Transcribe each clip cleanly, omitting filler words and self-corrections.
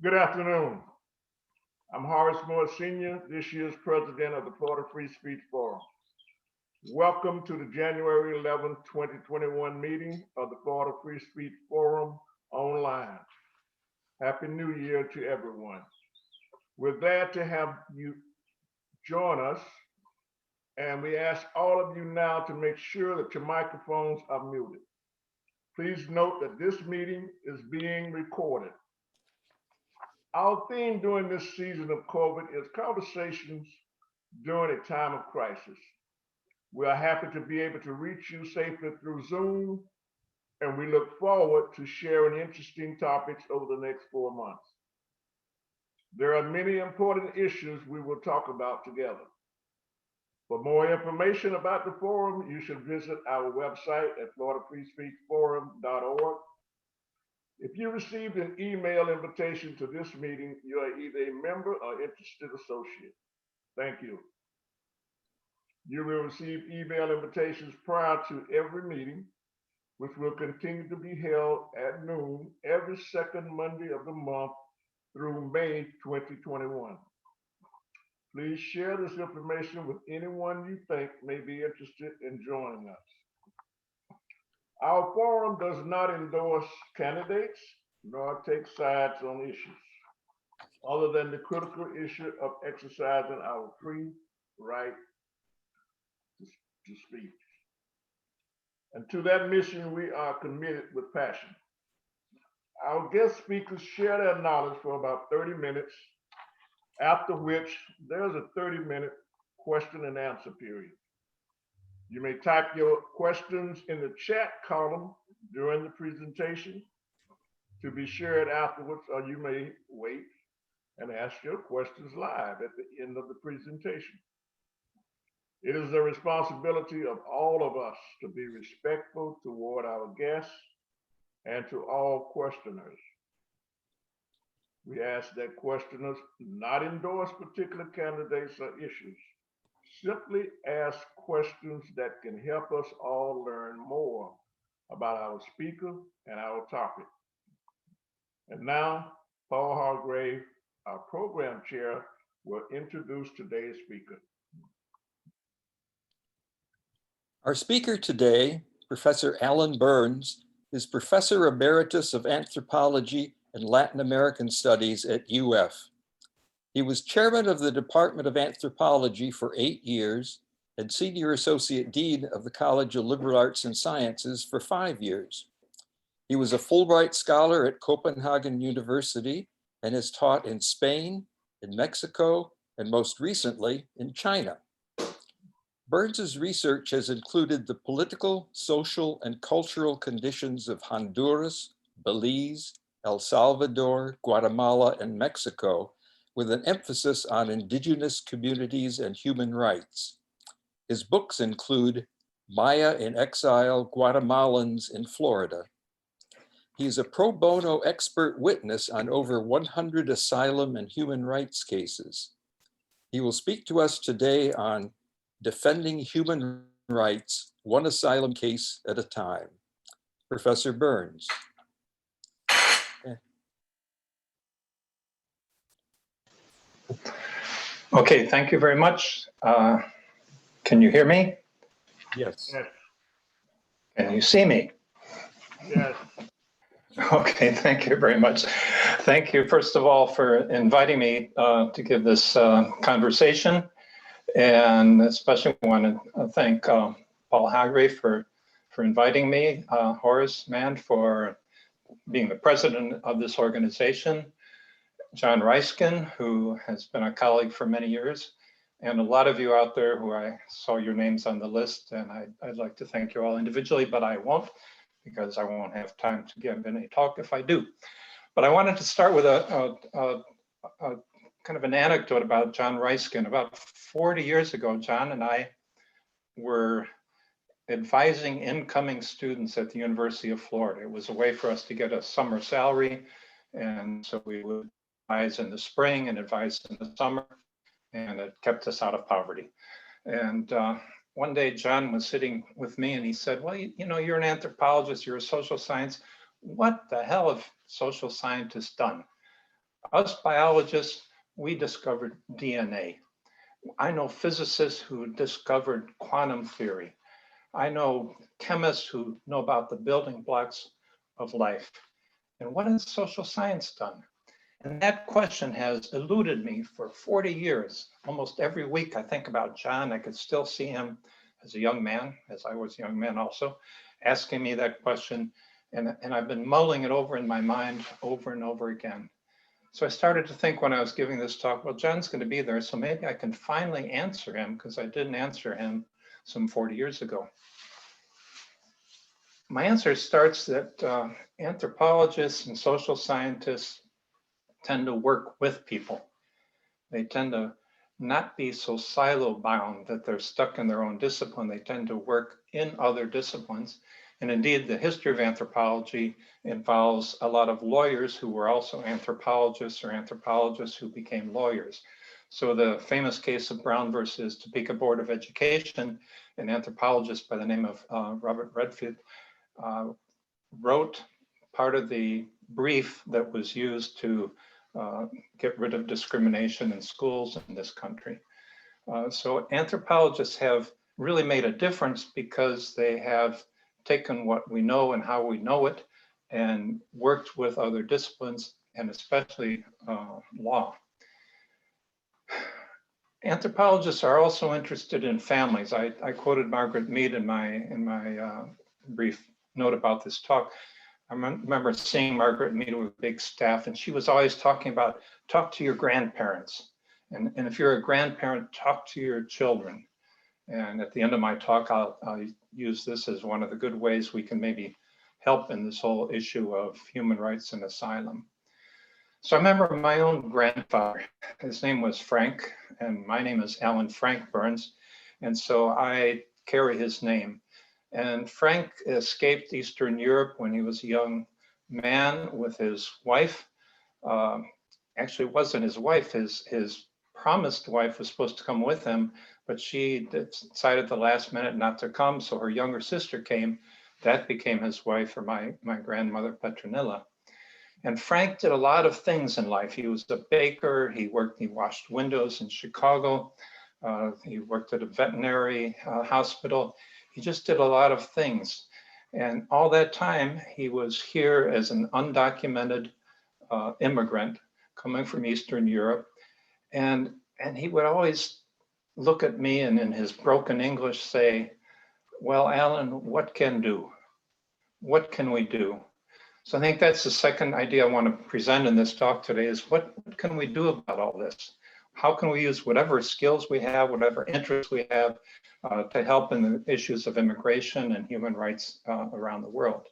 Good afternoon. I'm Horace Moore Sr., this year's president of the Florida Free Speech Forum. Welcome to the January 11, 2021 meeting of the Florida Free Speech Forum online. Happy New Year to everyone. We're glad to have you join us, and we ask all of you now to make sure that your microphones are muted. Please note that this meeting is being recorded. Our theme during this season of COVID is conversations during a time of crisis. We are happy to be able to reach you safely through Zoom, and we look forward to sharing interesting topics over the next 4 months. There are many important issues we will talk about together. For more information about the forum, you should visit our website at floridafreespeechforum.org. If you received an email invitation to this meeting, you are either a member or interested associate. Thank you. You will receive email invitations prior to every meeting, which will continue to be held at noon every second Monday of the month through May 2021. Please share this information with anyone you think may be interested in joining us. Our forum does not endorse candidates nor take sides on issues, other than the critical issue of exercising our free right to speak. And to that mission, we are committed with passion. Our guest speakers share their knowledge for about 30 minutes, after which there's a 30-minute question and answer period. You may type your questions in the chat column during the presentation to be shared afterwards, or you may wait and ask your questions live at the end of the presentation. It is the responsibility of all of us to be respectful toward our guests and to all questioners. We ask that questioners not endorse particular candidates or issues. Simply ask questions that can help us all learn more about our speaker and our topic. And now, Paul Hargrave, our program chair, will introduce today's speaker. Our speaker today, Professor Allan Burns, is Professor Emeritus of Anthropology and Latin American Studies at UF. He was chairman of the Department of Anthropology for 8 years and Senior Associate Dean of the College of Liberal Arts and Sciences for 5 years. He was a Fulbright Scholar at Copenhagen University and has taught in Spain, in Mexico, and most recently in China. Burns's research has included the political, social, and cultural conditions of Honduras, Belize, El Salvador, Guatemala, and Mexico, with an emphasis on indigenous communities and human rights. His books include Maya in Exile, Guatemalans in Florida. He is a pro bono expert witness on over 100 asylum and human rights cases. He will speak to us today on defending human rights, one asylum case at a time. Professor Burns. Okay, thank you very much. Can you hear me? Yes. Yes. Can you see me? Yes. Okay, thank you very much. Thank you, first of all, for inviting me to give this conversation. And especially want to thank Paul Hargrave for inviting me, Horace Mann for being the president of this organization, John Reiskin, who has been a colleague for many years, and a lot of you out there who I saw your names on the list, and I'd like to thank you all individually, but I won't, because I won't have time to give any talk if I do. But I wanted to start with a kind of an anecdote about John Reiskin. About 40 years ago, John and I were advising incoming students at the University of Florida. It was a way for us to get a summer salary, and so we would advise in the spring and advise in the summer, and it kept us out of poverty. And one day John was sitting with me and he said, well, you know, you're an anthropologist, you're a social science. What the hell have social scientists done? Us biologists, we discovered DNA. I know physicists who discovered quantum theory. I know chemists who know about the building blocks of life. And what has social science done? And that question has eluded me for 40 years. Almost every week I think about John. I could still see him as a young man, as I was a young man also, asking me that question. And I've been mulling it over in my mind over and over again. So I started to think when I was giving this talk, well, John's going to be there, so maybe I can finally answer him, because I didn't answer him some 40 years ago. My answer starts that anthropologists and social scientists tend to work with people. They tend to not be so silo bound that they're stuck in their own discipline. They tend to work in other disciplines. And indeed, the history of anthropology involves a lot of lawyers who were also anthropologists, or anthropologists who became lawyers. So the famous case of Brown versus Topeka Board of Education, an anthropologist by the name of Robert Redfield wrote part of the brief that was used to get rid of discrimination in schools in this country. So anthropologists have really made a difference because they have taken what we know and how we know it and worked with other disciplines, and especially law. Anthropologists are also interested in families. I quoted Margaret Mead in my brief note about this talk. I remember seeing Margaret Mead with a big staff, and she was always talking about, talk to your grandparents. And if you're a grandparent, talk to your children. And at the end of my talk, I'll use this as one of the good ways we can maybe help in this whole issue of human rights and asylum. So I remember my own grandfather. His name was Frank, and my name is Allan Frank Burns. And so I carry his name. And Frank escaped Eastern Europe when he was a young man with his wife. Actually, it wasn't his wife. His promised wife was supposed to come with him, but she decided at the last minute not to come. So her younger sister came. That became his wife, or my grandmother, Petronilla. And Frank did a lot of things in life. He was a baker. He washed windows in Chicago. He worked at a veterinary hospital. He just did a lot of things. And all that time, he was here as an undocumented immigrant coming from Eastern Europe. And he would always look at me and in his broken English say, well, Allan, what can do? What can we do? So I think that's the second idea I want to present in this talk today is what can we do about all this? How can we use whatever skills we have, whatever interests we have to help in the issues of immigration and human rights around the world?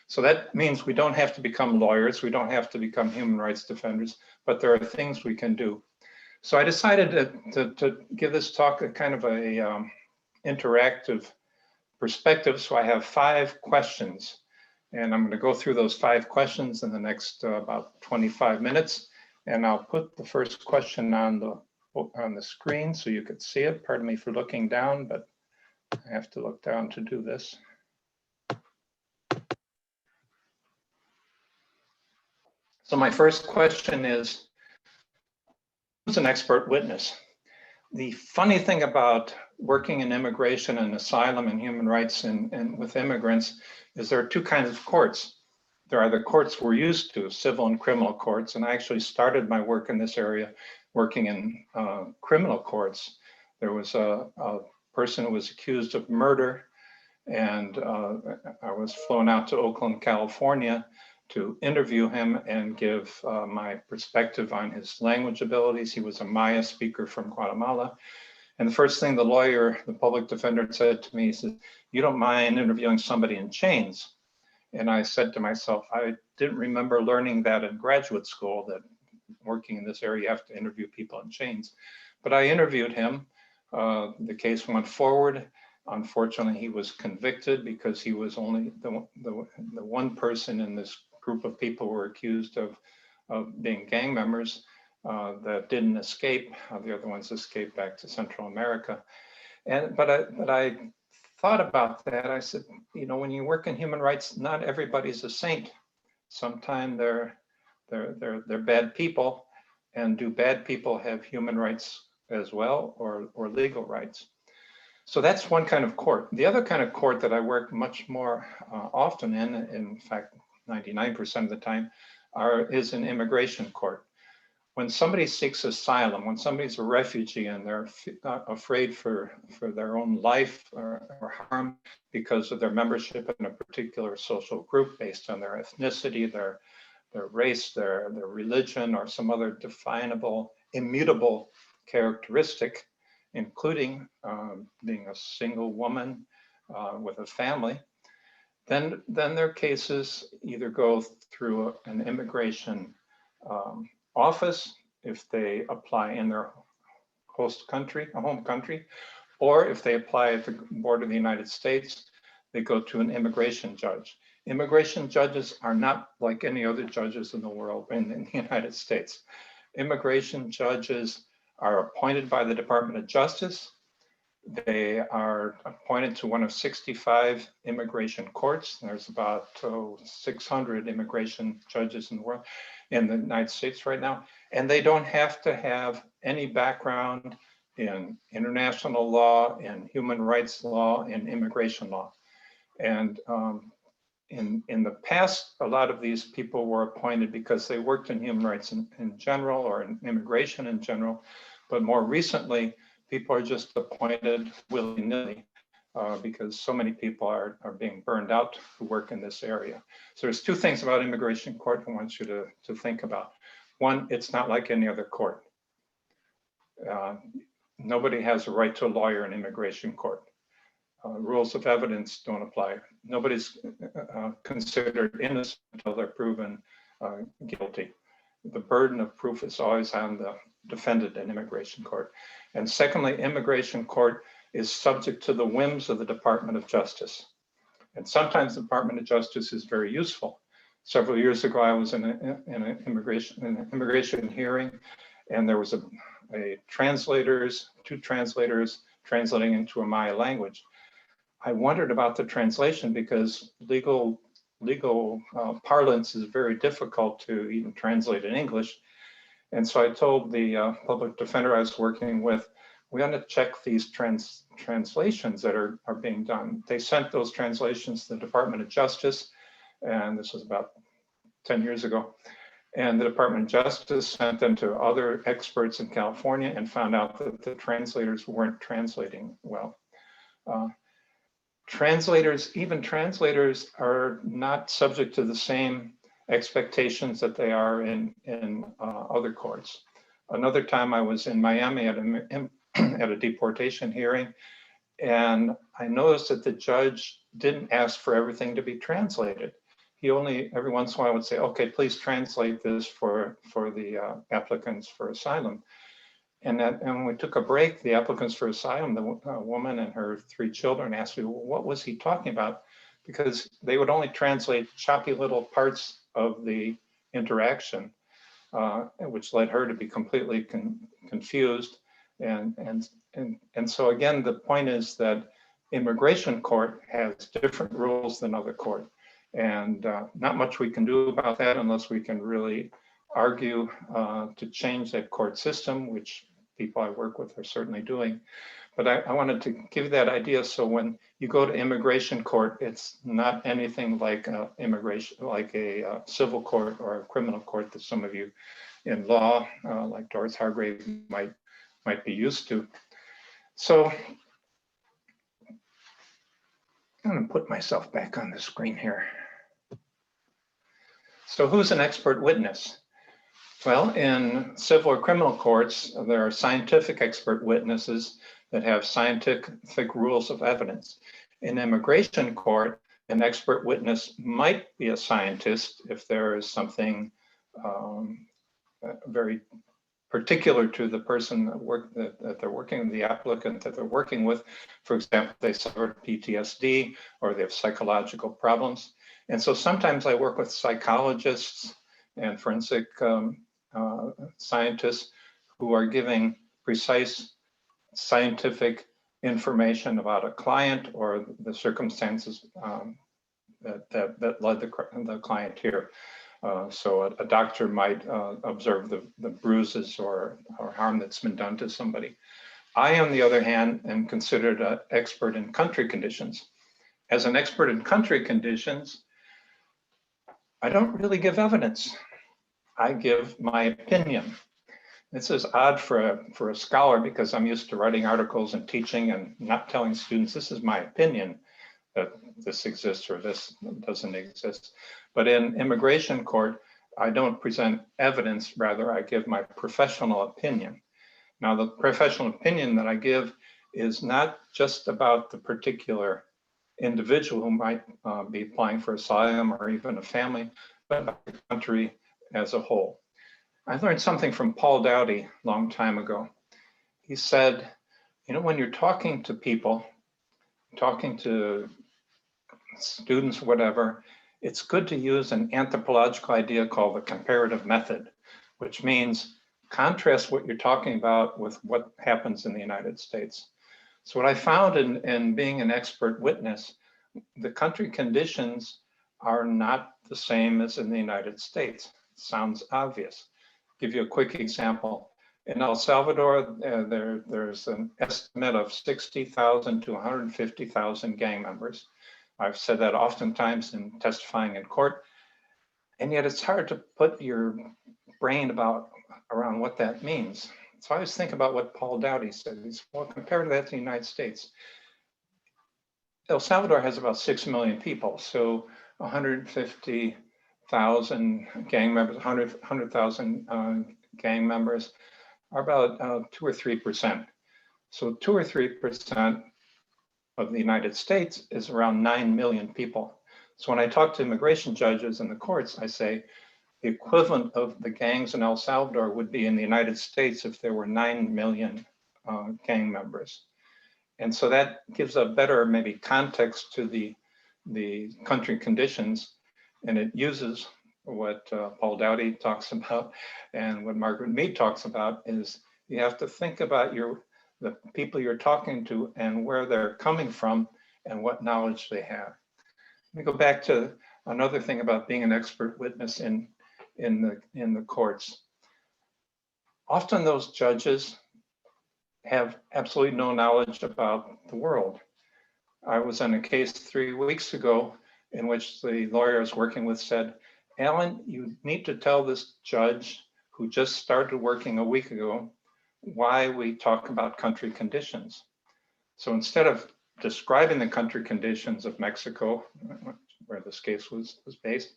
So that means we don't have to become lawyers, we don't have to become human rights defenders, but there are things we can do. So I decided to give this talk a kind of a interactive perspective. So I have 5 questions, and I'm going to go through those 5 questions in the next about 25 minutes. And I'll put the first question on the screen so you could see it. Pardon me for looking down, but I have to look down to do this. So my first question is, who's an expert witness? The funny thing about working in immigration and asylum and human rights and with immigrants is there are 2 kinds of courts. There are the courts we're used to, civil and criminal courts. And I actually started my work in this area working in criminal courts. There was a person who was accused of murder, and I was flown out to Oakland, California to interview him and give my perspective on his language abilities. He was a Maya speaker from Guatemala. And the first thing the lawyer, the public defender, said to me, he said, "You don't mind interviewing somebody in chains?" And I said to myself, I didn't remember learning that in graduate school, that working in this area, you have to interview people in chains. But I interviewed him. The case went forward. Unfortunately, he was convicted because he was only the one person in this group of people who were accused of being gang members that didn't escape. The other ones escaped back to Central America. But I thought about that. I said, you know, when you work in human rights, not everybody's a saint. Sometimes they're they're bad people, and do bad people have human rights as well, or legal rights? So that's one kind of court. The other kind of court that I work much more often in fact, 99% of the time, is an immigration court. When somebody seeks asylum, when somebody's a refugee and they're afraid for their own life or harm because of their membership in a particular social group based on their ethnicity, their race, their religion, or some other definable, immutable characteristic, including being a single woman with a family, then their cases either go through an immigration office if they apply in their host country, a home country, or if they apply at the border of the United States, they go to an immigration judge. Immigration judges are not like any other judges in the world in the United States. Immigration judges are appointed by the Department of Justice. They are appointed to one of 65 immigration courts. There's about 600 immigration judges in the world, in the United States right now. And they don't have to have any background in international law, in human rights law, in immigration law. And in the past, a lot of these people were appointed because they worked in human rights in general, or in immigration in general. But more recently, people are just appointed willy-nilly because so many people are being burned out who work in this area. So there's two things about immigration court I want you to think about. One, it's not like any other court. Nobody has a right to a lawyer in immigration court. Rules of evidence don't apply. Nobody's considered innocent until they're proven guilty. The burden of proof is always on the defendant in immigration court. And secondly, immigration court is subject to the whims of the Department of Justice. And sometimes the Department of Justice is very useful. Several years ago, I was in an immigration hearing, and there was two translators translating into a Maya language. I wondered about the translation because legal parlance is very difficult to even translate in English. And so I told the public defender I was working with, we ought to check these translations that are being done. They sent those translations to the Department of Justice, and this was about 10 years ago. And the Department of Justice sent them to other experts in California and found out that the translators weren't translating well. Even translators are not subject to the same expectations that they are in other courts. Another time I was in Miami at a deportation hearing, and I noticed that the judge didn't ask for everything to be translated. He only every once in a while would say, okay, please translate this for the applicants for asylum. And when we took a break, the applicants for asylum, the woman and her 3 children asked me, well, what was he talking about? Because they would only translate choppy little parts of the interaction, which led her to be completely confused. And so again, the point is that immigration court has different rules than other court. And not much we can do about that unless we can really argue to change that court system, which people I work with are certainly doing. But I wanted to give that idea. So when you go to immigration court, it's not anything like a civil court or a criminal court that some of you in law, like Doris Hargrave, might be used to. So I'm going to put myself back on the screen here. So who's an expert witness? Well, in civil or criminal courts, there are scientific expert witnesses that have scientific rules of evidence. In immigration court, an expert witness might be a scientist if there is something very particular to the person that they're working with, the applicant that they're working with. For example, they suffered PTSD or they have psychological problems. And so sometimes I work with psychologists and forensic scientists who are giving precise scientific information about a client or the circumstances that led the client here. So a doctor might observe the bruises or harm that's been done to somebody. I, on the other hand, am considered an expert in country conditions. As an expert in country conditions, I don't really give evidence. I give my opinion. This is odd for a scholar because I'm used to writing articles and teaching and not telling students, this is my opinion that this exists or this doesn't exist. But in immigration court, I don't present evidence, rather I give my professional opinion. Now, the professional opinion that I give is not just about the particular individual who might be applying for asylum or even a family, but about the country as a whole. I learned something from Paul Dowdy a long time ago. He said, you know, when you're talking to people, talking to students, whatever, it's good to use an anthropological idea called the comparative method, which means contrast what you're talking about with what happens in the United States. So what I found in being an expert witness, the country conditions are not the same as in the United States. It sounds obvious. I'll give you a quick example. In El Salvador, there's an estimate of 60,000 to 150,000 gang members. I've said that oftentimes in testifying in court, and yet it's hard to put your brain around what that means. So I always think about what Paul Dowdy said. He's, well, compared to that to the United States, El Salvador has about 6 million people. So 150,000 gang members, 100,000 gang members are about 2 or 3%. So 2 or 3% of the United States is around 9 million people. So when I talk to immigration judges in the courts, I say the equivalent of the gangs in El Salvador would be in the United States if there were 9 million gang members. And so that gives a better maybe context to the country conditions, and it uses what Paul Dowdy talks about and what Margaret Mead talks about is you have to think about the people you're talking to and where they're coming from and what knowledge they have. Let me go back to another thing about being an expert witness in the courts. Often those judges have absolutely no knowledge about the world. I was on a case 3 weeks ago in which the lawyer I was working with said, Allan, you need to tell this judge who just started working a week ago why we talk about country conditions. So instead of describing the country conditions of Mexico, where this case was based,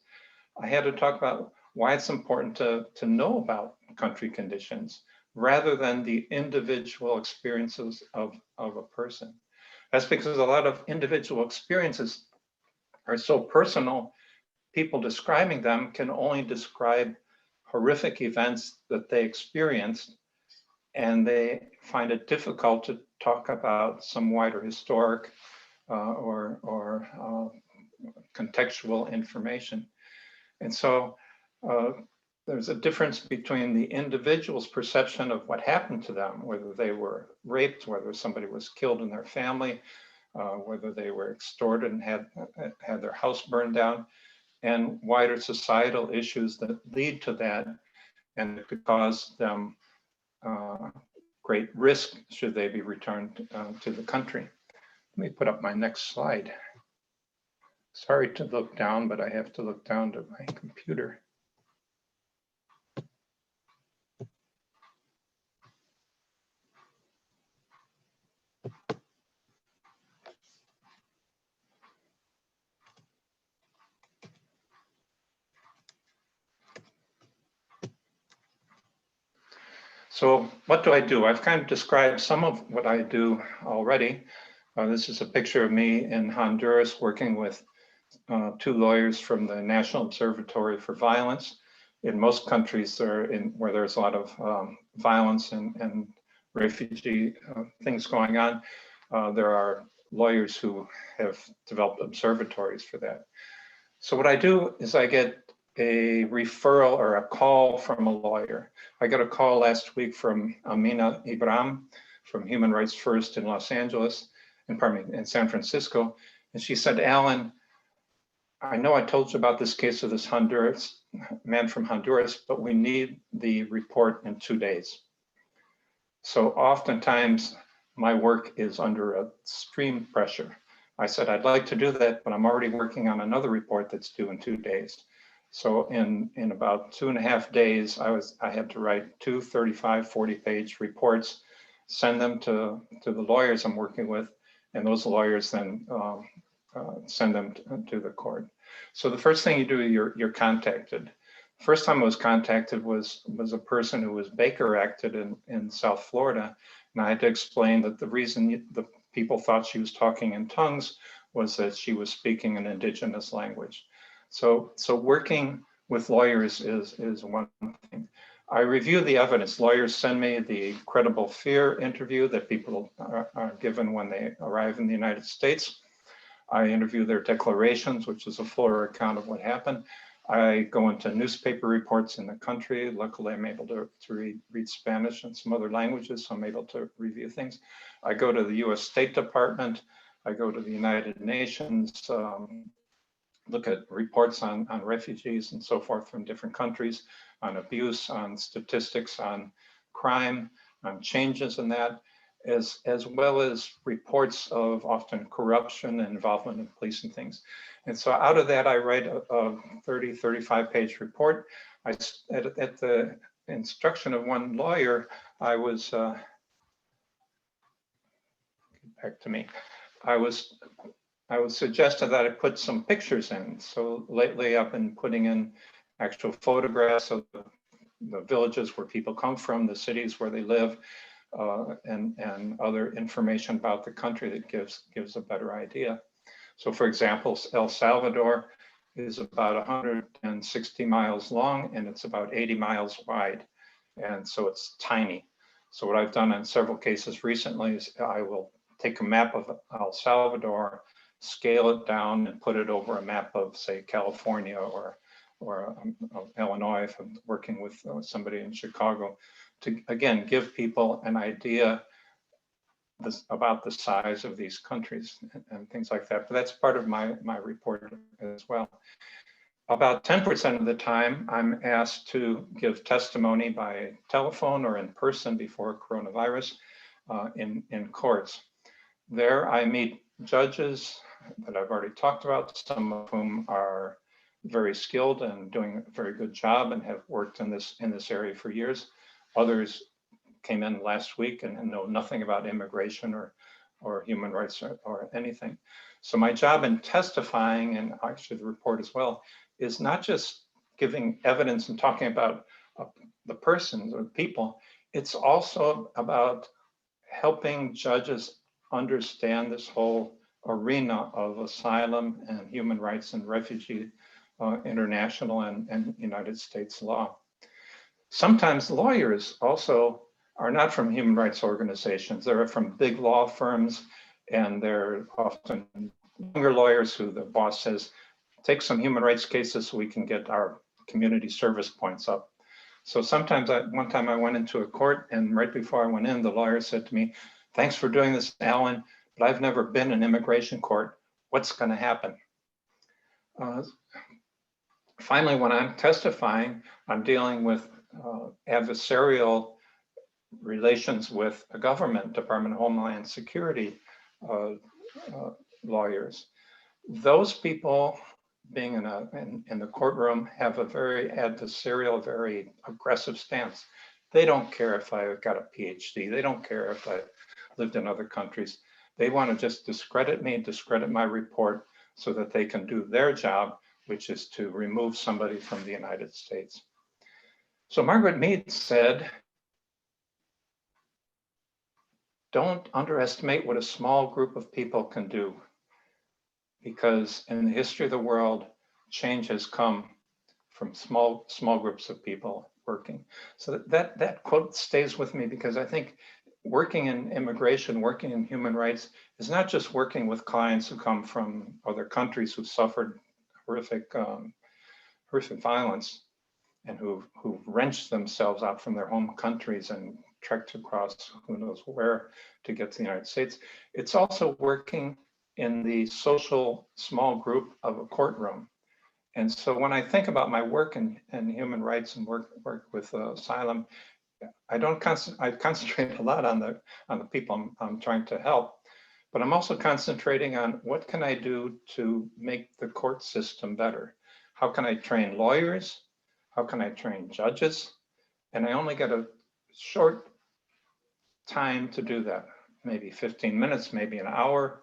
I had to talk about why it's important to know about country conditions rather than the individual experiences of a person. That's because a lot of individual experiences are so personal, people describing them can only describe horrific events that they experienced, and they find it difficult to talk about some wider historic or contextual information. And so there's a difference between the individual's perception of what happened to them, whether they were raped, whether somebody was killed in their family, whether they were extorted and had their house burned down, and wider societal issues that lead to that and it could cause them great risk should they be returned to the country. Let me put up my next slide. Sorry to look down, but I have to look down to my computer. So what do I do? I've kind of described some of what I do already. This is a picture of me in Honduras working with 2 lawyers from the National Observatory for Violence. In most countries where there's a lot of violence and refugee things going on, there are lawyers who have developed observatories for that. So what I do is I get a referral or a call from a lawyer. I got a call last week from Amina Ibrahim from Human Rights First in Los Angeles, in San Francisco. And she said, Allan, I know I told you about this case of this man from Honduras, but we need the report in 2 days. So oftentimes my work is under extreme pressure. I said, I'd like to do that, but I'm already working on another report that's due in 2 days. So in about 2.5 days, I had to write 2 35, 40-page reports, send them to the lawyers I'm working with, and those lawyers then send them to the court. So the first thing you do, you're contacted. First time I was contacted was a person who was Baker acted in South Florida, and I had to explain that the reason the people thought she was talking in tongues was that she was speaking an indigenous language. So working with lawyers is one thing. I review the evidence. Lawyers send me the credible fear interview that people are given when they arrive in the United States. I interview their declarations, which is a fuller account of what happened. I go into newspaper reports in the country. Luckily, I'm able to read Spanish and some other languages, so I'm able to review things. I go to the US State Department. I go to the United Nations, look at reports on refugees and so forth from different countries, on abuse, on statistics, on crime, on changes in that, as well as reports of often corruption and involvement in police and things. And so out of that, I write a 30, 35-page report. At the instruction of one lawyer, I was, back to me, I was suggested that I put some pictures in. So lately I've been putting in actual photographs of the villages where people come from, the cities where they live, and other information about the country that gives a better idea. So for example, El Salvador is about 160 miles long and it's about 80 miles wide. And so it's tiny. So what I've done in several cases recently is I will take a map of El Salvador, scale it down and put it over a map of, say, California or Illinois, if I'm working with somebody in Chicago, to again give people an idea about the size of these countries and things like that. But that's part of my report as well. About 10% of the time, I'm asked to give testimony by telephone or in person before coronavirus in courts. There I meet judges that I've already talked about, some of whom are very skilled and doing a very good job and have worked in this area for years. Others came in last week and know nothing about immigration or human rights or anything. So my job in testifying, and actually the report as well, is not just giving evidence and talking about the persons or people, it's also about helping judges understand this whole arena of asylum and human rights and refugee international and United States law. Sometimes lawyers also are not from human rights organizations. They're from big law firms, and they're often younger lawyers who the boss says, take some human rights cases so we can get our community service points up. So sometimes, one time I went into a court, and right before I went in, the lawyer said to me, thanks for doing this, Alan, but I've never been in immigration court. What's going to happen? Finally, when I'm testifying, I'm dealing with adversarial relations with a government, Department of Homeland Security lawyers. Those people, being in the courtroom, have a very adversarial, very aggressive stance. They don't care if I've got a PhD. They don't care if I lived in other countries. They want to just discredit me, discredit my report so that they can do their job, which is to remove somebody from the United States. So Margaret Mead said, don't underestimate what a small group of people can do, because in the history of the world, change has come from small groups of people working. So that quote stays with me, because I think working in immigration, working in human rights is not just working with clients who come from other countries who suffered horrific violence and who've wrenched themselves out from their home countries and trekked across who knows where to get to the United States. It's also working in the social small group of a courtroom. And so when I think about my work in human rights and work with asylum, I concentrate a lot on the people I'm trying to help, but I'm also concentrating on what can I do to make the court system better? How can I train lawyers? How can I train judges? And I only get a short time to do that, maybe 15 minutes, maybe an hour.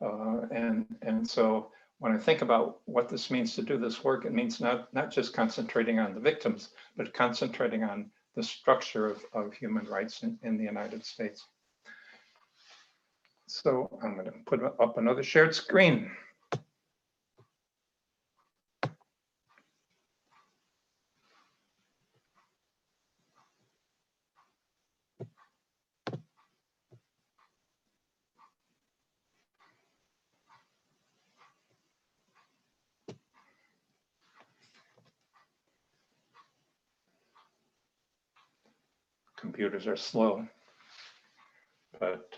And so when I think about what this means to do this work, it means not just concentrating on the victims, but concentrating on the structure of human rights in the United States. So I'm going to put up another shared screen. Computers are slow, but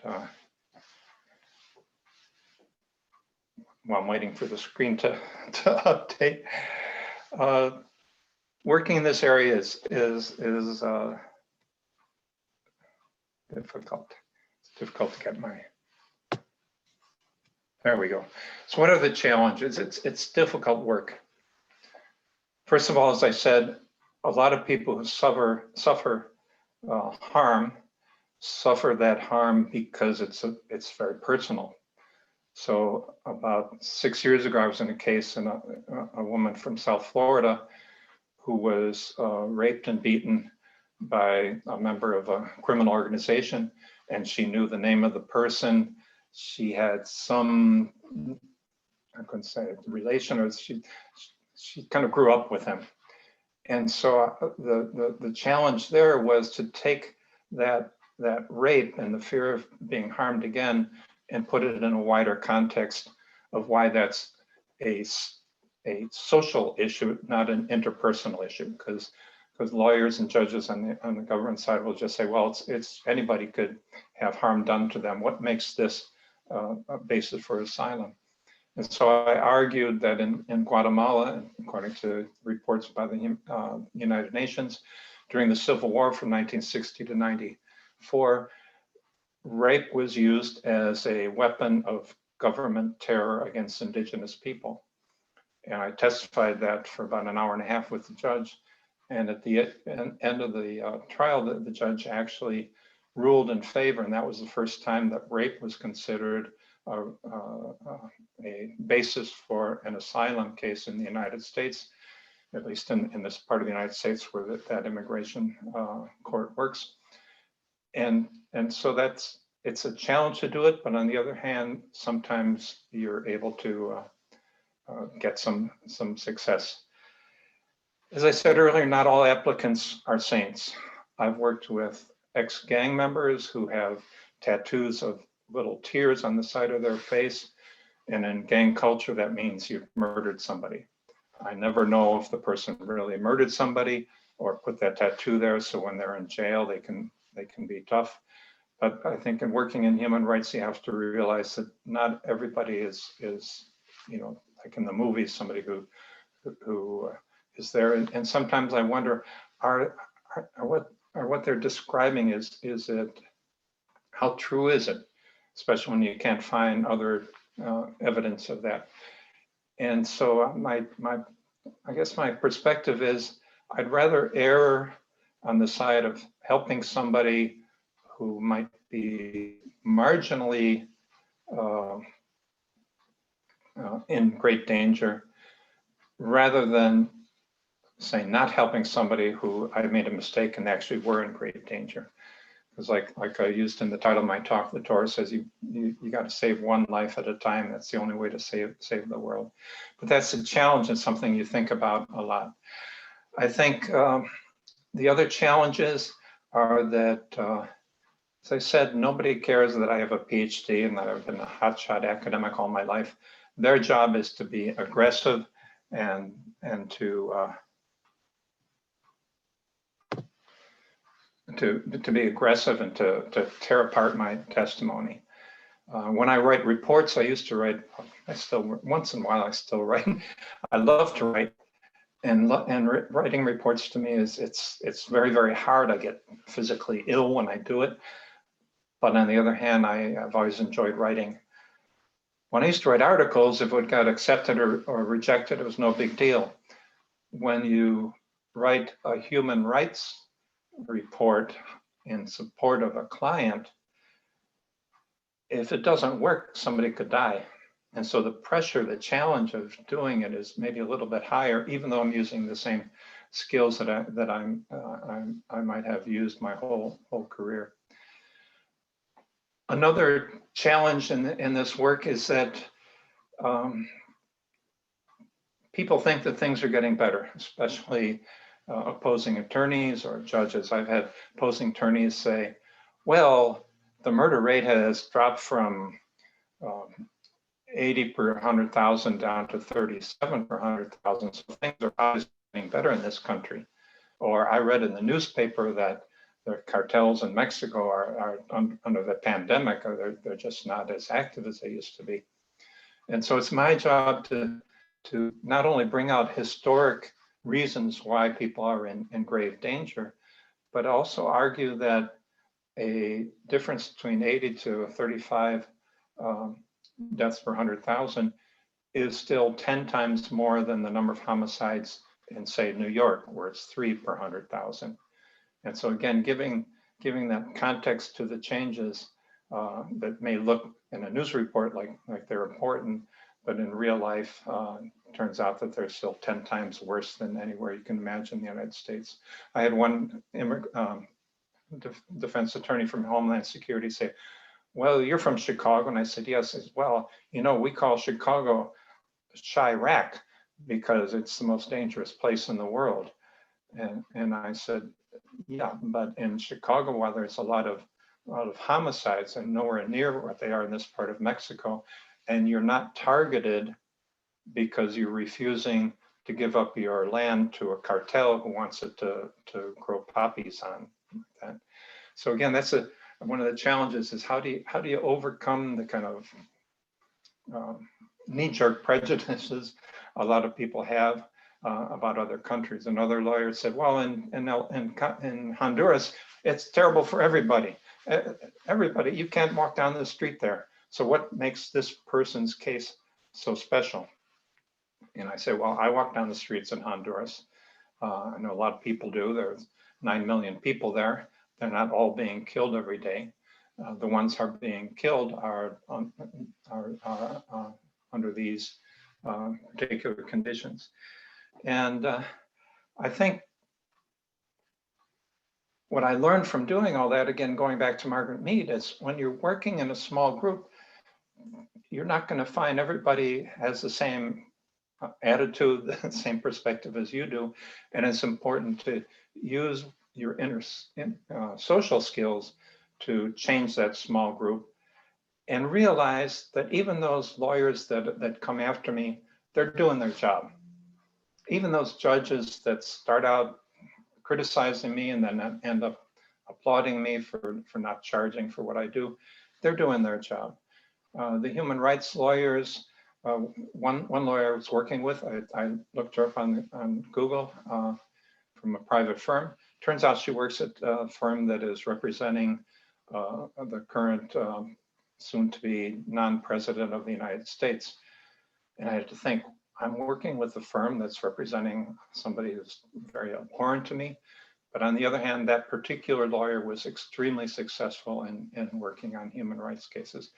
while I'm waiting for the screen to update, working in this area is difficult. It's difficult to get my. There we go. So what are the challenges? It's difficult work. First of all, as I said, a lot of people who suffer harm suffer that harm because it's very personal. So about 6 years ago, I was in a case and a woman from South Florida who was raped and beaten by a member of a criminal organization, and she knew the name of the person. She had some, I couldn't say it, relation, or she kind of grew up with him. And so the challenge there was to take that rape and the fear of being harmed again and put it in a wider context of why that's a social issue, not an interpersonal issue, because lawyers and judges on the government side will just say, well, it's anybody could have harm done to them. What makes this a basis for asylum? And so I argued that in Guatemala, according to reports by the United Nations, during the Civil War from 1960 to 94, rape was used as a weapon of government terror against indigenous people. And I testified that for about an hour and a half with the judge. And at the end of the trial, the judge actually ruled in favor, and that was the first time that rape was considered a basis for an asylum case in the United States, at least in this part of the United States where that immigration court works. And so it's a challenge to do it, but on the other hand, sometimes you're able to get some success. As I said earlier, not all applicants are saints. I've worked with ex-gang members who have tattoos of little tears on the side of their face. And in gang culture, that means you've murdered somebody. I never know if the person really murdered somebody or put that tattoo there, so when they're in jail, they can be tough. But I think in working in human rights, you have to realize that not everybody is like in the movies, somebody who is there. And sometimes I wonder, are what they're describing is it, how true is it? Especially when you can't find other evidence of that. And so I guess my perspective is I'd rather err on the side of helping somebody who might be marginally in great danger, rather than say not helping somebody who I made a mistake and actually were in great danger. Because like I used in the title of my talk, the Torah says you got to save one life at a time. That's the only way to save the world. But that's a challenge and something you think about a lot. I think the other challenges are that, as I said, nobody cares that I have a PhD and that I've been a hotshot academic all my life. Their job is to be aggressive and to be aggressive and to tear apart my testimony. When I write reports, I used to write, once in a while I still write. I love to write, and writing reports to me it's very, very hard. I get physically ill when I do it. But on the other hand, I've always enjoyed writing. When I used to write articles, if it got accepted or rejected, it was no big deal. When you write a human rights report in support of a client, if it doesn't work, somebody could die. And so the pressure, the challenge of doing it is maybe a little bit higher, even though I'm using the same skills that I might have used my whole career. Another challenge in this work is that people think that things are getting better, especially opposing attorneys or judges. I've had opposing attorneys say, well, the murder rate has dropped from 80 per 100,000 down to 37 per 100,000. So things are obviously getting better in this country. Or I read in the newspaper that the cartels in Mexico are under the pandemic, or they're just not as active as they used to be. And so it's my job to not only bring out historic reasons why people are in grave danger, but also argue that a difference between 80 to 35 deaths per 100,000 is still 10 times more than the number of homicides in, say, New York, where it's 3 per 100,000. And so again, giving that context to the changes that may look in a news report like they're important, but in real life, turns out that they're still 10 times worse than anywhere you can imagine in the United States. I had one defense attorney from Homeland Security say, well, you're from Chicago. And I said, yes. He said, well, you know, we call Chicago Chirac because it's the most dangerous place in the world. And I said, yeah, but in Chicago, while there's a lot of homicides and nowhere near what they are in this part of Mexico, and you're not targeted because you're refusing to give up your land to a cartel who wants it to grow poppies on that. So again, that's one of the challenges is how do you overcome the kind of knee-jerk prejudices a lot of people have about other countries. Another lawyer said, well, in Honduras, it's terrible for everybody. Everybody, you can't walk down the street there. So what makes this person's case so special? And I say, well, I walk down the streets in Honduras. I know a lot of people do. There's 9 million people there. They're not all being killed every day. The ones who are being killed are under these particular conditions. And I think what I learned from doing all that, again, going back to Margaret Mead, is when you're working in a small group, you're not going to find everybody has the same attitude, the same perspective as you do. And it's important to use your social skills to change that small group and realize that even those lawyers that come after me, they're doing their job. Even those judges that start out criticizing me and then end up applauding me for not charging for what I do, they're doing their job. The human rights lawyers, one lawyer I was working with, I looked her up on Google from a private firm. Turns out she works at a firm that is representing the current soon-to-be non-president of the United States. And I had to think, I'm working with a firm that's representing somebody who's very abhorrent to me. But on the other hand, that particular lawyer was extremely successful in working on human rights cases.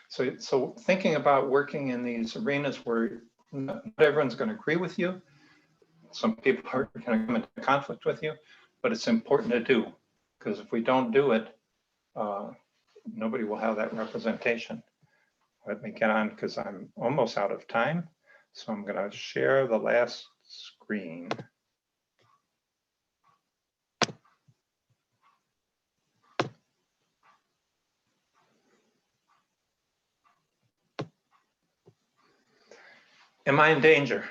So thinking about working in these arenas where not everyone's going to agree with you, some people are going to come into conflict with you, but it's important to do, because if we don't do it, nobody will have that representation. Let me get on because I'm almost out of time. So I'm going to share the last screen. Am I in danger?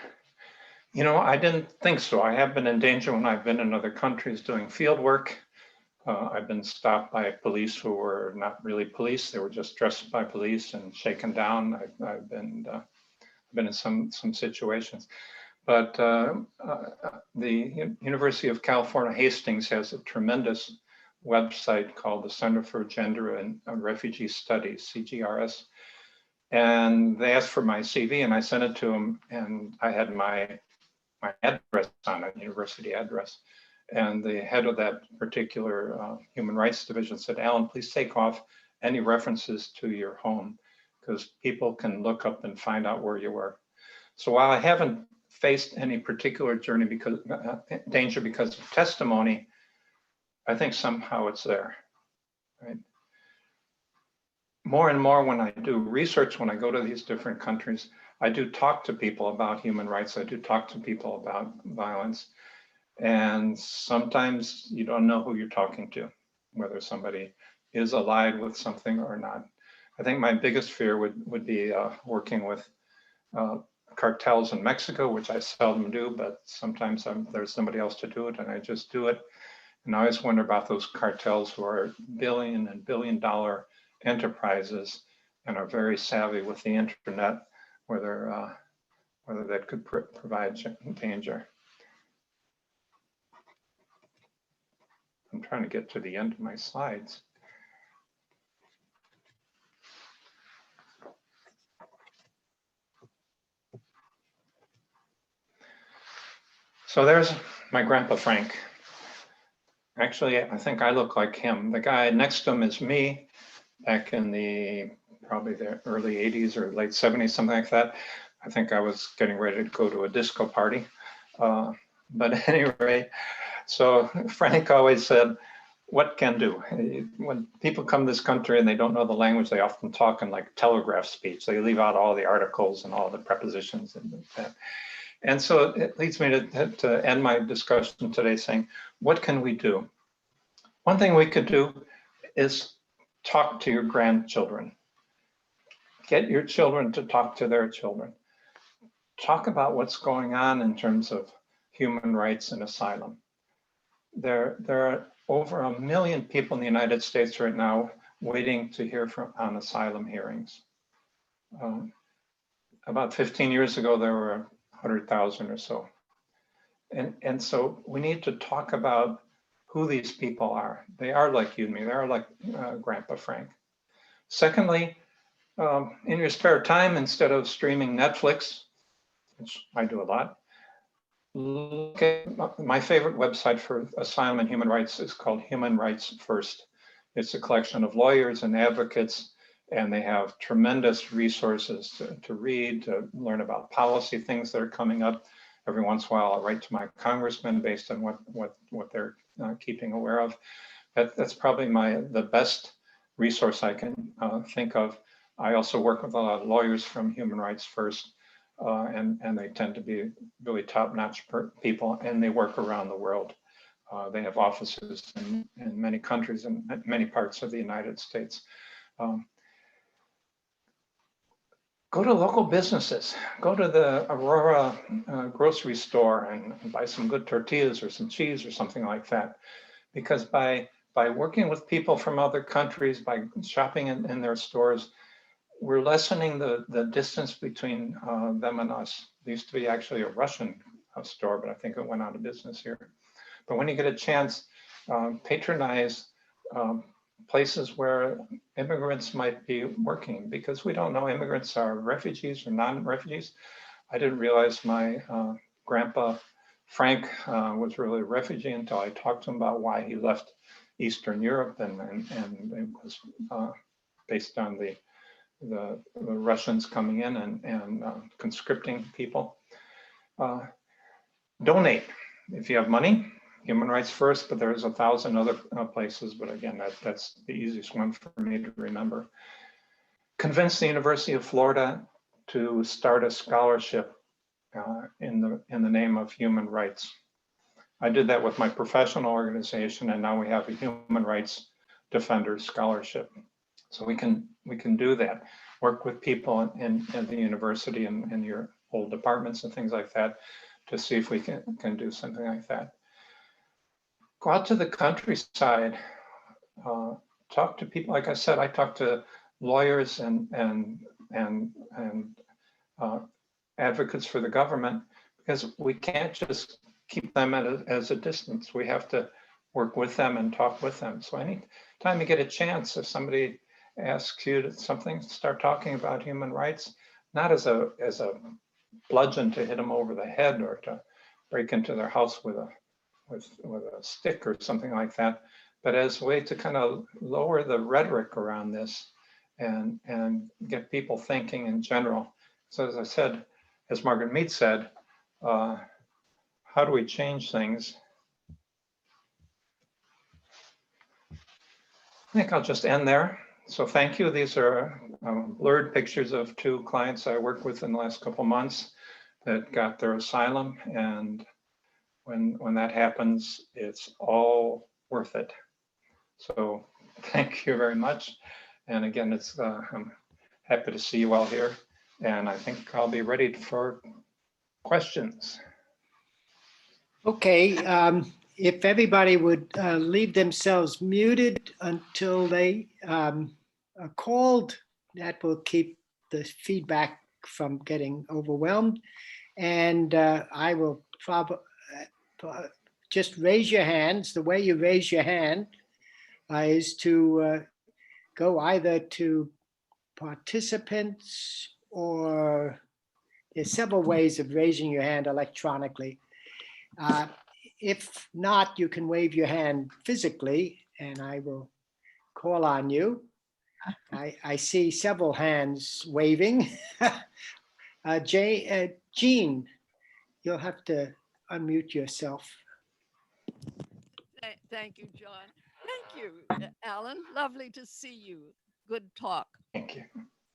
You know, I didn't think so. I have been in danger when I've been in other countries doing field work. I've been stopped by police who were not really police. They were just dressed by police and shaken down. I've been in some situations. But the University of California, Hastings has a tremendous website called the Center for Gender and Refugee Studies, CGRS. And they asked for my CV and I sent it to them, and I had my address on it, university address. And the head of that particular human rights division said, Alan, please take off any references to your home, because people can look up and find out where you were. So while I haven't faced any particular journey because danger because of testimony, I think somehow it's there, right? More and more when I do research, when I go to these different countries, I do talk to people about human rights. I do talk to people about violence. And sometimes you don't know who you're talking to, whether somebody is allied with something or not. I think my biggest fear would be working with cartels in Mexico, which I seldom do, but sometimes there's somebody else to do it and I just do it. And I always wonder about those cartels who are billion and billion-dollar enterprises and are very savvy with the internet, whether that could provide danger. I'm trying to get to the end of my slides. So there's my grandpa Frank. Actually, I think I look like him. The guy next to him is me back in probably the early 80s or late 70s, something like that. I think I was getting ready to go to a disco party. But anyway, so Frank always said, what can do? When people come to this country and they don't know the language, they often talk in like telegraph speech. They leave out all the articles and all the prepositions and that. And so it leads me to end my discussion today saying, what can we do? One thing we could do is talk to your grandchildren. Get your children to talk to their children. Talk about what's going on in terms of human rights and asylum. There are over 1 million people in the United States right now waiting to hear on asylum hearings. About 15 years ago, there were 100,000 or so. And so we need to talk about who these people are. They are like you and me. They are like Grandpa Frank. Secondly, in your spare time, instead of streaming Netflix, which I do a lot, look at my favorite website for asylum and human rights is called Human Rights First. It's a collection of lawyers and advocates, and they have tremendous resources to read, to learn about policy, things that are coming up. Every once in a while, I'll write to my congressman based on what they're keeping aware of. That's probably the best resource I can think of. I also work with a lot of lawyers from Human Rights First, and they tend to be really top-notch people, and they work around the world. They have offices in many countries and many parts of the United States. Go to local businesses. Go to the Aurora grocery store and buy some good tortillas or some cheese or something like that. Because by working with people from other countries, by shopping in their stores, we're lessening the distance between them and us. It used to be actually a Russian store, but I think it went out of business here. But when you get a chance, patronize places where immigrants might be working, because we don't know immigrants are refugees or non-refugees. I didn't realize my grandpa Frank was really a refugee until I talked to him about why he left Eastern Europe, and it was based on the Russians coming in and conscripting people. Donate if you have money. Human Rights First, but there's 1,000 other places. But again, that's the easiest one for me to remember. Convince the University of Florida to start a scholarship in the name of human rights. I did that with my professional organization, and now we have a Human Rights Defenders Scholarship. So we can do that. Work with people in the university and your old departments and things like that to see if we can do something like that. Go out to the countryside, talk to people. Like I said, I talk to lawyers and advocates for the government, because we can't just keep them as a distance. We have to work with them and talk with them. So anytime you get a chance, if somebody asks you to something, start talking about human rights, not as a bludgeon to hit them over the head or to break into their house with a stick or something like that, but as a way to kind of lower the rhetoric around this and get people thinking in general. So as I said, as Margaret Mead said, how do we change things? I think I'll just end there. So thank you. These are blurred pictures of 2 clients I worked with in the last couple months that got their asylum. And when that happens, it's all worth it. So thank you very much. And again, it's I'm happy to see you all here. And I think I'll be ready for questions. Okay, if everybody would leave themselves muted until they are called, that will keep the feedback from getting overwhelmed. And I will probably just raise your hands. The way you raise your hand is to go either to participants, or there's several ways of raising your hand electronically. If not, you can wave your hand physically and I will call on you. I see several hands waving. Jean, you'll have to unmute yourself. Thank you, John. Thank you, Alan. Lovely to see you. Good talk. Thank you.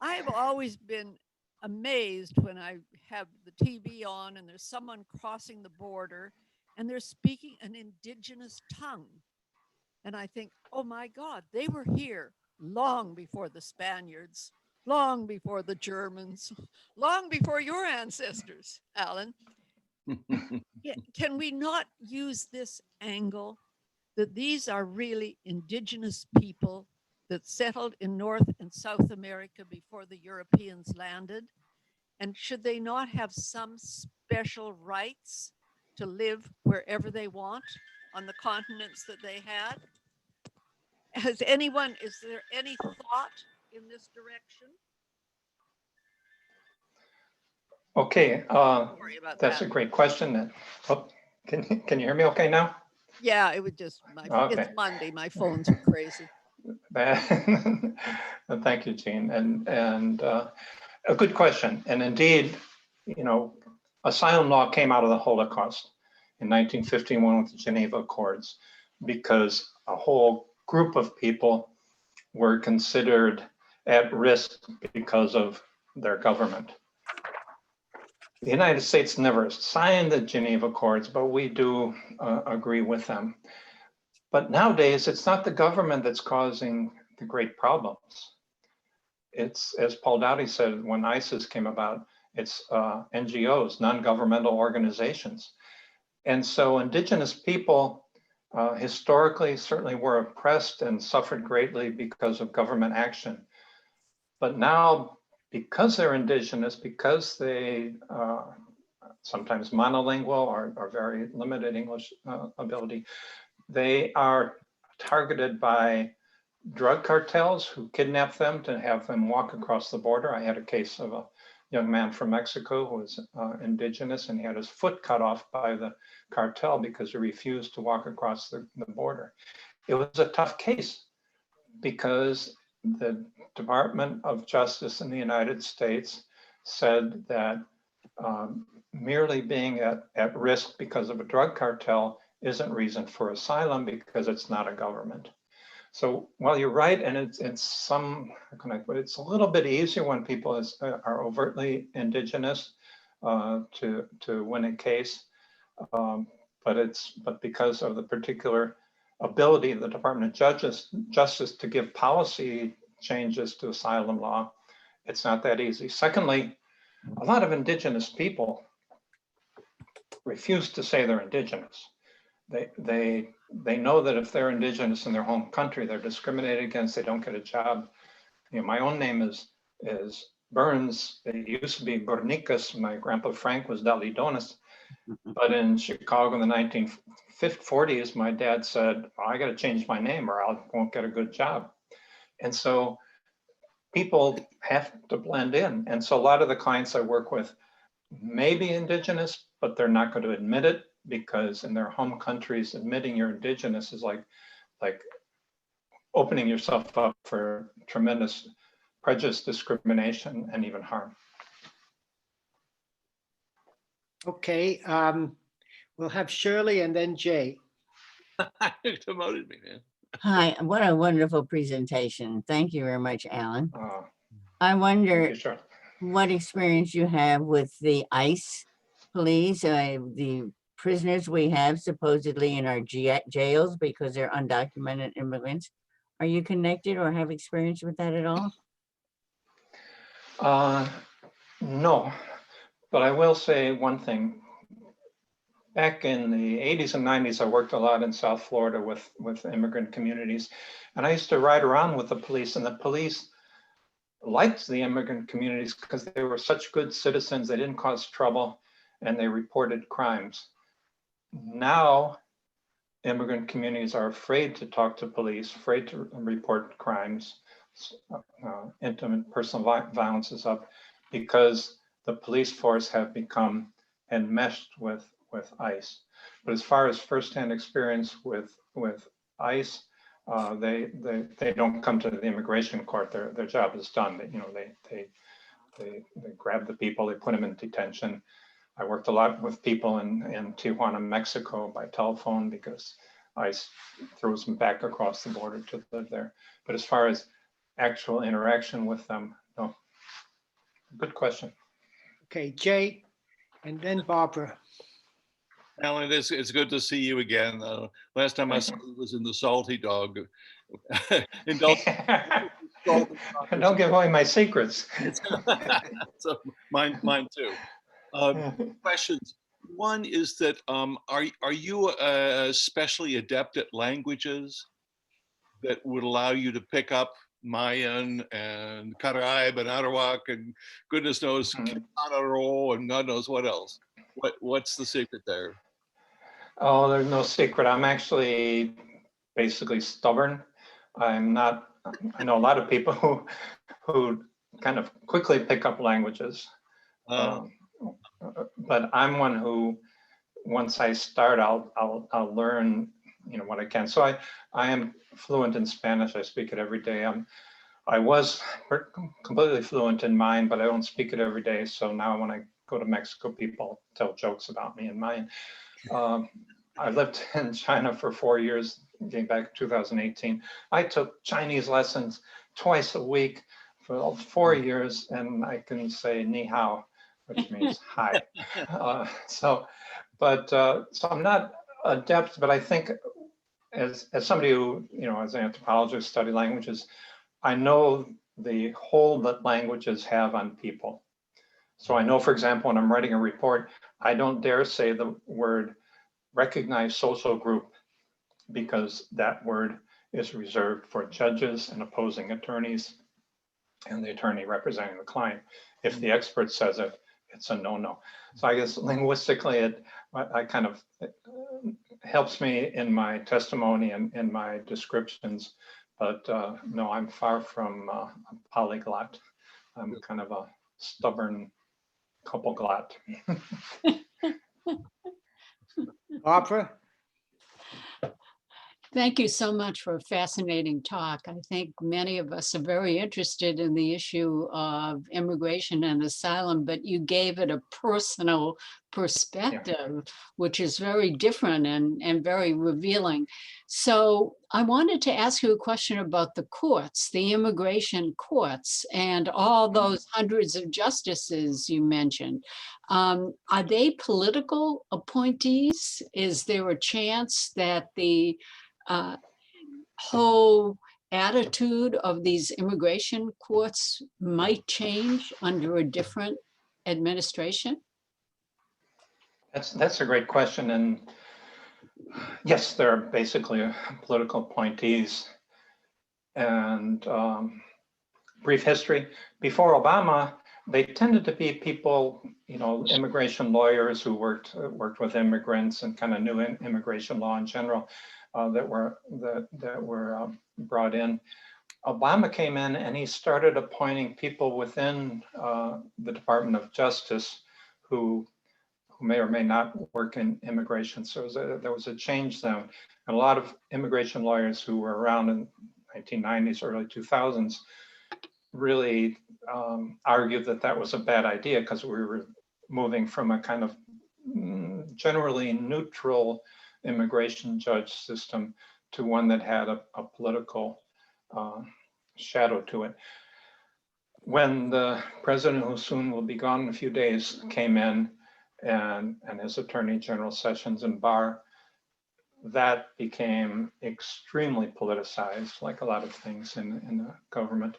I've always been amazed when I have the TV on and there's someone crossing the border and they're speaking an indigenous tongue. And I think, oh my God, they were here long before the Spaniards, long before the Germans, long before your ancestors, Alan. Can we not use this angle that these are really indigenous people that settled in North and South America before the Europeans landed? And should they not have some special rights to live wherever they want on the continents that they had? Is there any thought in this direction? Okay, Sorry about that's that. a great question. Oh, can you hear me okay now? Yeah, it would just, Okay. It's Monday, my phones are crazy. Thank you, Jean. And a good question. And indeed, you know, asylum law came out of the Holocaust in 1951 with the Geneva Accords, because a whole group of people were considered at risk because of their government. The United States never signed the Geneva Accords, but we do agree with them. But nowadays, it's not the government that's causing the great problems. It's, as Paul Dowdy said, when ISIS came about, it's NGOs, non-governmental organizations. And so indigenous people historically certainly were oppressed and suffered greatly because of government action. But now, because they're indigenous, because they sometimes monolingual or very limited English ability, they are targeted by drug cartels who kidnap them to have them walk across the border. I had a case of a young man from Mexico who was indigenous, and he had his foot cut off by the cartel because he refused to walk across the border. It was a tough case because the Department of Justice in the United States said that merely being at risk because of a drug cartel isn't reason for asylum because it's not a government. So while you're right, and it's it's a little bit easier when people are overtly indigenous to win a case, but because of the particular ability of the Department of Justice to give policy changes to asylum law, it's not that easy. Secondly, a lot of indigenous people refuse to say they're indigenous. They they know that if they're indigenous in their home country, they're discriminated against, they don't get a job. You know, my own name is Burns. It used to be Bornicus. My grandpa Frank was Dalidonis. But in Chicago in the 1940s, my dad said, oh, I got to change my name or I won't get a good job. And so people have to blend in. And so a lot of the clients I work with may be indigenous, but they're not going to admit it because in their home countries, admitting you're indigenous is like opening yourself up for tremendous prejudice, discrimination, and even harm. Okay, we'll have Shirley and then Jay. Demoted me, man. Hi, what a wonderful presentation. Thank you very much, Alan. I Thank wonder you, Charlotte. what experience you have with the ICE police, the prisoners we have supposedly in our jails because they're undocumented immigrants. Are you connected or have experience with that at all? No, but I will say one thing. Back in the 80s and 90s, I worked a lot in South Florida with immigrant communities. And I used to ride around with the police, and the police liked the immigrant communities because they were such good citizens. They didn't cause trouble and they reported crimes. Now, immigrant communities are afraid to talk to police, afraid to report crimes. Intimate personal violence is up because the police force have become enmeshed with ICE. But as far as firsthand experience with ICE, they don't come to the immigration court. Their job is done. They grab the people, they put them in detention. I worked a lot with people in Tijuana, Mexico by telephone because ICE throws them back across the border to live there. But as far as actual interaction with them, no. Good question. Okay, Jay and then Barbara. Alan, it's good to see you again. Last time I saw you was in the Salty Dog. Don't give away my secrets. So mine too. Questions. One is that are you especially adept at languages that would allow you to pick up Mayan and Caraib and Arawak and goodness knows Canaro and God knows what else? What's the secret there? Oh, there's no secret. I'm actually basically stubborn. I'm not. I know a lot of people who kind of quickly pick up languages. But I'm one who, once I start, I'll learn, what I can. So I am fluent in Spanish. I speak it every day. I was completely fluent in Mayan, but I don't speak it every day. So now when I go to Mexico, people tell jokes about me in Mayan. I lived in China for 4 years, getting back in 2018. I took Chinese lessons twice a week for 4 years, and I can say ni hao, which means hi. So I'm not adept, but I think as somebody who, as an anthropologist, study languages, I know the hold that languages have on people. So I know, for example, when I'm writing a report, I don't dare say the word recognized social group because that word is reserved for judges and opposing attorneys and the attorney representing the client. If the expert says it, it's a no-no. So I guess linguistically, it helps me in my testimony and in my descriptions, but no, I'm far from a polyglot. I'm kind of a stubborn couple-glot. Barbara? Thank you so much for a fascinating talk. I think many of us are very interested in the issue of immigration and asylum, but you gave it a personal perspective, which is very different and very revealing. So I wanted to ask you a question about the courts, the immigration courts, and all those hundreds of justices you mentioned. Are they political appointees? Is there a chance that the whole attitude of these immigration courts might change under a different administration? That's a great question. And Yes, they're basically political appointees. And brief history, before Obama, they tended to be people, immigration lawyers who worked with immigrants and kind of knew immigration law in general that were brought in. Obama came in and he started appointing people within the Department of Justice who may or may not work in immigration. So there was a change then. And a lot of immigration lawyers who were around in 1990s, early 2000s, really argued that that was a bad idea because we were moving from a kind of generally neutral immigration judge system to one that had a political shadow to it. When the president, who soon will be gone in a few days, came in, and his Attorney General Sessions and Barr, that became extremely politicized, like a lot of things in the government.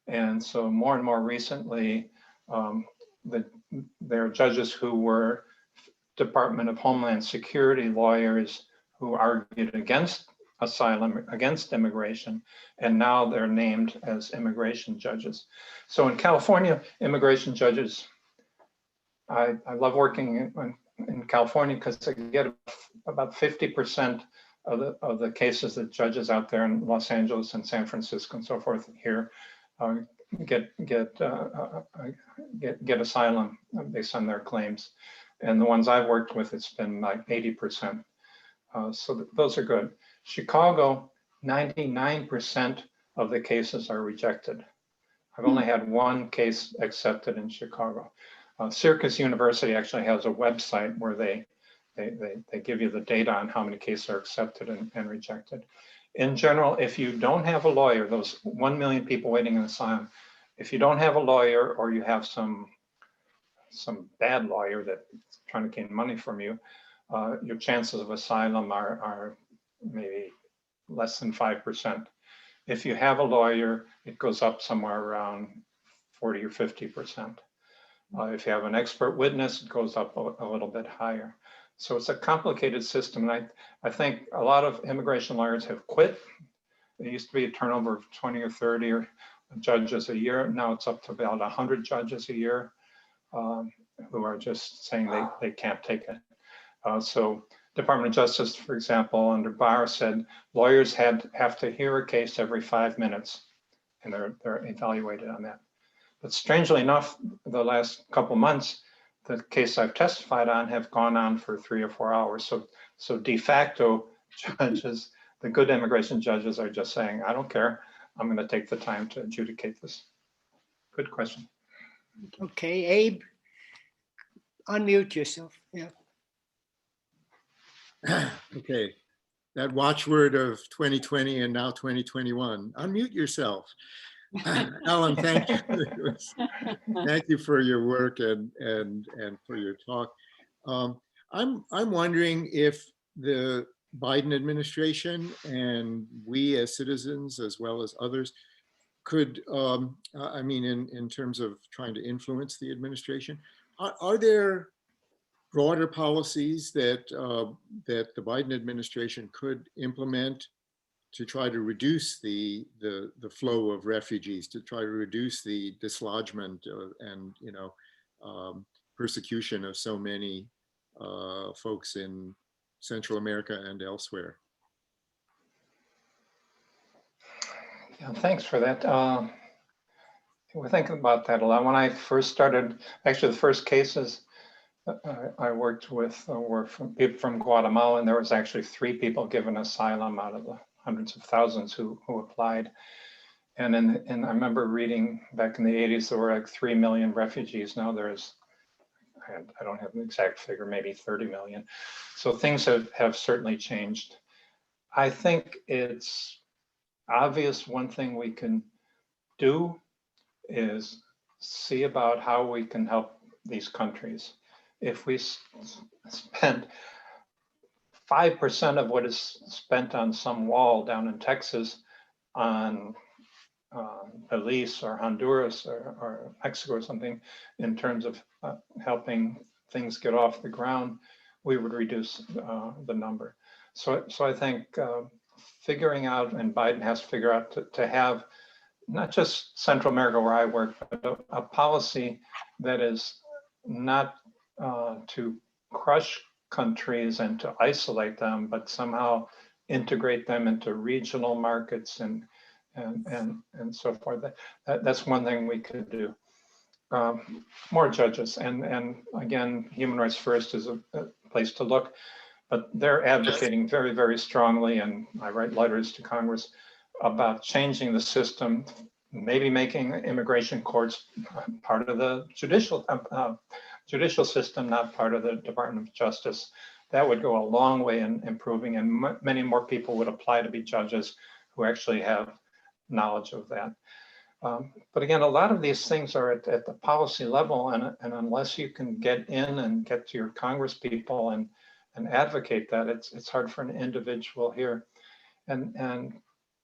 And so more and more recently, there are judges who were Department of Homeland Security lawyers who argued against asylum, against immigration, and now they're named as immigration judges. So in California, immigration judges, I love working in California because I get about 50% of the cases that judges out there in Los Angeles and San Francisco and so forth here get asylum based on their claims. And the ones I've worked with, it's been like 80%. So those are good. Chicago, 99% of the cases are rejected. I've only had one case accepted in Chicago. Syracuse University actually has a website where they give you the data on how many cases are accepted and rejected. In general, if you don't have a lawyer, those 1 million people waiting in asylum, if you don't have a lawyer or you have some bad lawyer that's trying to gain money from you, your chances of asylum are maybe less than 5%. If you have a lawyer, it goes up somewhere around 40 or 50%. If you have an expert witness, it goes up a little bit higher. So it's a complicated system. And I think a lot of immigration lawyers have quit. There used to be a turnover of 20 or 30 judges a year. Now it's up to about 100 judges a year who are just saying they can't take it. So Department of Justice, for example, under Barr said lawyers have to hear a case every 5 minutes, and they're evaluated on that. But strangely enough, the last couple months, the case I've testified on have gone on for 3 or 4 hours. So de facto judges, the good immigration judges, are just saying, I don't care. I'm going to take the time to adjudicate this. Good question. Okay, Abe, unmute yourself. Yeah. Okay, that watchword of 2020 and now 2021, unmute yourself. Allan, thank you. Thank you for your work and for your talk. I'm wondering if the Biden administration and we as citizens, as well as others, could, I mean, in terms of trying to influence the administration, are there broader policies that that the Biden administration could implement to try to reduce the flow of refugees, to try to reduce the dislodgement and persecution of so many folks in Central America and elsewhere? Yeah, thanks for that. We're thinking about that a lot. When I first started, actually the first cases I worked with were from people from Guatemala, and there was actually 3 people given asylum out of the hundreds of thousands who applied. And I remember reading back in the 80s, there were like 3 million refugees. Now there's, I don't have an exact figure, maybe 30 million. So things have certainly changed. I think it's obvious one thing we can do is see about how we can help these countries. If we spend 5% of what is spent on some wall down in Texas on Belize or Honduras or Mexico or something, in terms of helping things get off the ground, we would reduce the number. So I think figuring out, and Biden has to figure out to have not just Central America where I work, but a policy that is not to crush countries and to isolate them, but somehow integrate them into regional markets and so forth. That's one thing we could do. More judges, and again, Human Rights First is a place to look, but they're advocating very, very strongly, and I write letters to Congress about changing the system, maybe making immigration courts part of the judicial system, not part of the Department of Justice. That would go a long way in improving, and many more people would apply to be judges who actually have knowledge of that. But again, a lot of these things are at the policy level, and unless you can get in and get to your Congress people and advocate that, it's hard for an individual here. And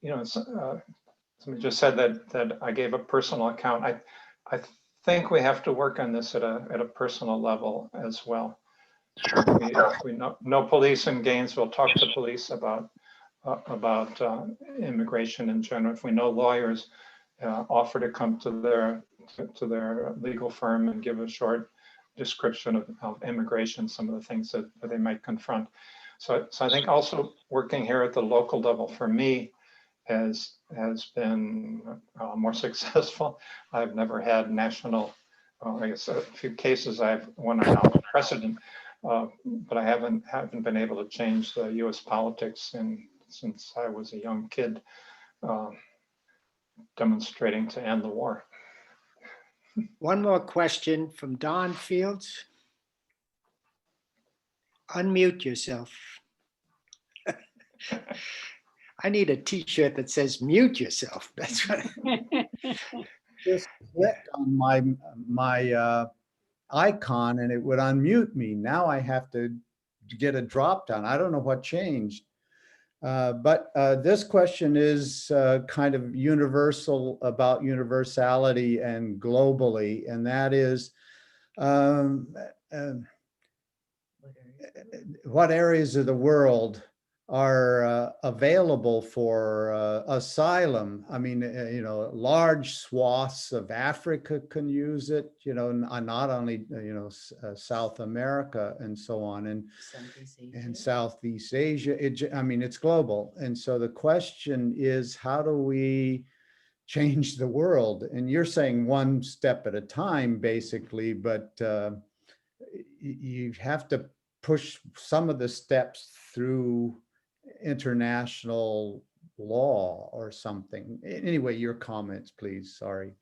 you know, somebody just said that I gave a personal account. I think we have to work on this at a personal level as well. We know police in Gainesville talk to police about immigration in general. If we know lawyers offer to come to their legal firm and give a short description of immigration, some of the things that they might confront. So I think also working here at the local level for me has been more successful. I've never had national, I guess a few cases I've won are now precedent, but I haven't been able to change the U.S. politics since I was a young kid demonstrating to end the war. One more question from Don Fields. Unmute yourself. I need a t-shirt that says mute yourself. That's right. Just clicked on my icon and it would unmute me. Now I have to get a drop down. I don't know what changed. But this question is kind of universal, about universality and globally, and that is what areas of the world are available for asylum. I mean, you know, large swaths of Africa can use it, you know, not only, you know, South America and so on, and Southeast Asia. I mean, it's global. And so the question is, how do we change the world? And you're saying one step at a time, basically, but you have to push some of the steps through international law or something. Anyway, your comments, please. Sorry.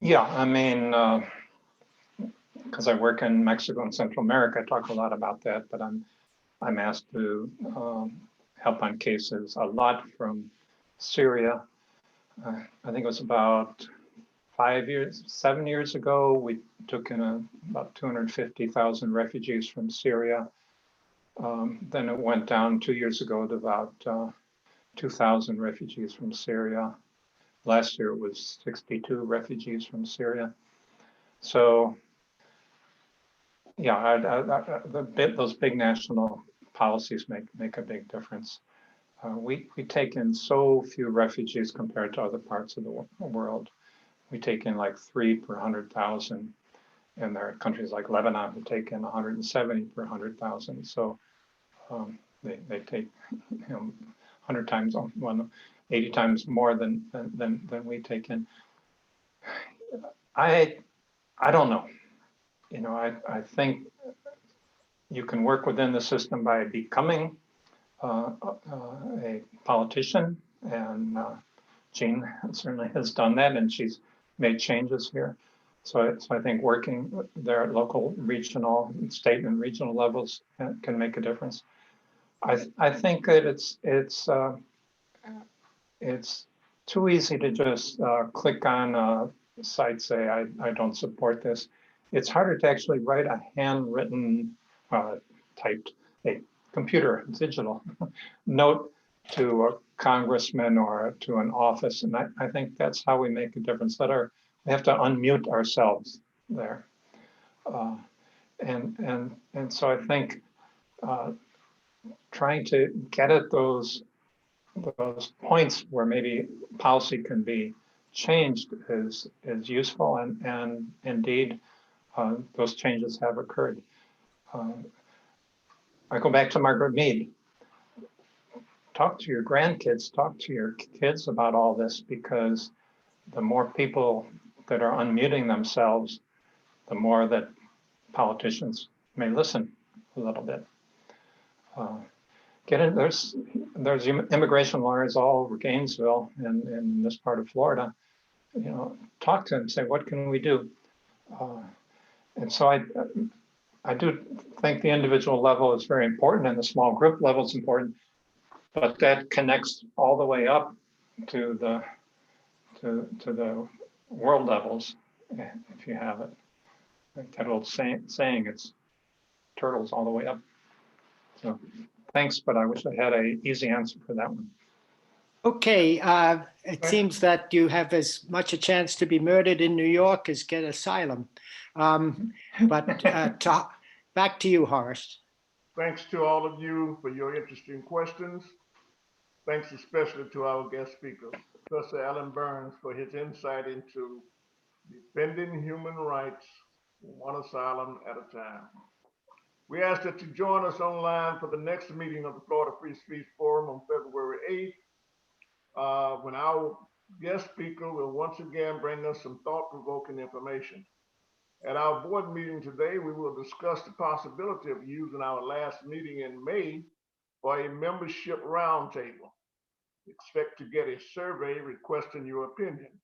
Yeah, I mean, because I work in Mexico and Central America, I talk a lot about that, but I'm asked to help on cases a lot from Syria. I think it was about 7 years ago, we took in about 250,000 refugees from Syria. Then it went down 2 years ago to about 2,000 refugees from Syria. Last year it was 62 refugees from Syria. So yeah, those big national policies make a big difference. We take in so few refugees compared to other parts of the world. We take in like 3 per 100,000, and there are countries like Lebanon who take in 170 per 100,000. So they take 100 times, 80 times more than we take in. I don't know. You know, I think you can work within the system by becoming a politician, and Jean certainly has done that, and she's made changes here. So I think working there at local, regional, state and regional levels can make a difference. I think that it's too easy to just click on a site, say, I don't support this. It's harder to actually write a handwritten, typed, a computer, digital note to a congressman or to an office. And I think that's how we make a difference. We have to unmute ourselves there. And so I think trying to get at those points where maybe policy can be changed is useful, and indeed those changes have occurred. I go back to Margaret Mead. Talk to your grandkids, talk to your kids about all this, because the more people that are unmuting themselves, the more that politicians may listen a little bit. There's immigration lawyers all over Gainesville and in this part of Florida. You know, talk to them, say, what can we do? And so I do think the individual level is very important, and the small group level is important, but that connects all the way up to the world levels, if you have it. Like that old saying, it's turtles all the way up. So thanks, but I wish I had an easy answer for that one. Okay, it seems that you have as much a chance to be murdered in New York as get asylum. Back to you, Horace. Thanks to all of you for your interesting questions. Thanks especially to our guest speaker, Professor Allan Burns, for his insight into defending human rights one asylum at a time. We ask that you join us online for the next meeting of the Florida Free Speech Forum on February 8th, when our guest speaker will once again bring us some thought-provoking information. At our board meeting today, we will discuss the possibility of using our last meeting in May for a membership roundtable. Expect to get a survey requesting your opinions.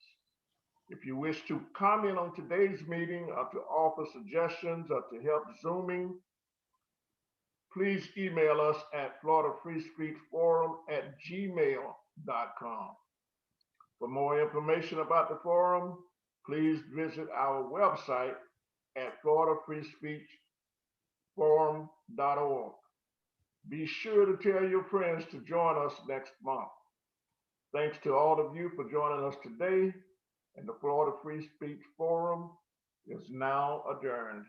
If you wish to comment on today's meeting or to offer suggestions or to help Zooming, please email us at floridafreespeechforum@gmail.com. For more information about the forum, please visit our website at floridafreespeechforum.org. Be sure to tell your friends to join us next month. Thanks to all of you for joining us today, and the Florida Free Speech Forum is now adjourned.